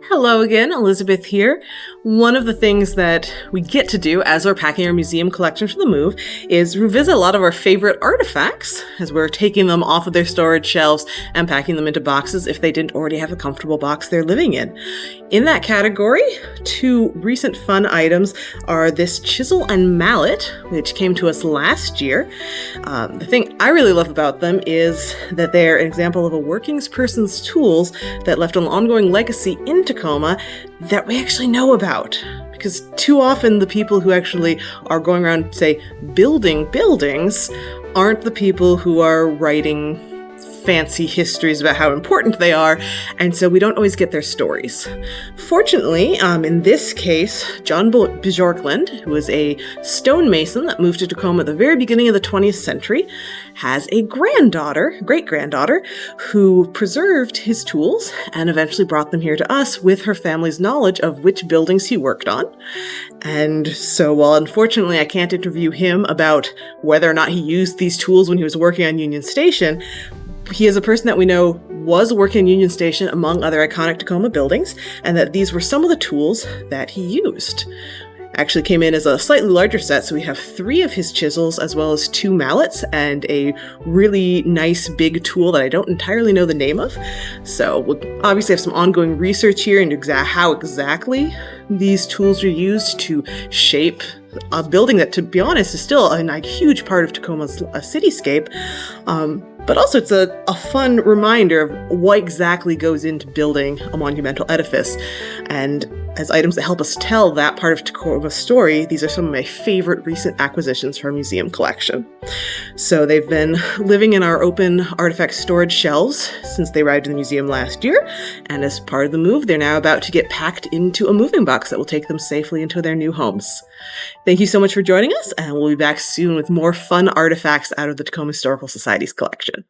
Hello again, Elizabeth here. One of the things that we get to do as we're packing our museum collection for the move is revisit a lot of our favorite artifacts as we're taking them off of their storage shelves and packing them into boxes if they didn't already have a comfortable box they're living in. In that category, two recent fun items are this chisel and mallet, which came to us last year. The thing I really love about them is that they're an example of a working person's tools that left an ongoing legacy in Tacoma that we actually know about. Because too often the people who actually are going around, say, building buildings aren't the people who are writing fancy histories about how important they are, and so we don't always get their stories. Fortunately, in this case, John Bjorklund, who was a stonemason that moved to Tacoma at the very beginning of the 20th century, has a great-granddaughter, who preserved his tools and eventually brought them here to us with her family's knowledge of which buildings he worked on. And so while unfortunately I can't interview him about whether or not he used these tools when he was working on Union Station, he is a person that we know was working in Union Station among other iconic Tacoma buildings, and that these were some of the tools that he used. Actually came in as a slightly larger set, so we have 3 of his chisels as well as 2 mallets and a really nice big tool that I don't entirely know the name of. So we'll obviously have some ongoing research here into how exactly these tools are used to shape a building that, to be honest, is still a huge part of Tacoma's cityscape. But also it's a fun reminder of what exactly goes into building a monumental edifice. And as items that help us tell that part of Tacoma's story, these are some of my favorite recent acquisitions for our museum collection. So they've been living in our open artifact storage shelves since they arrived in the museum last year. And as part of the move, they're now about to get packed into a moving box that will take them safely into their new homes. Thank you so much for joining us, and we'll be back soon with more fun artifacts out of the Tacoma Historical Society's collection.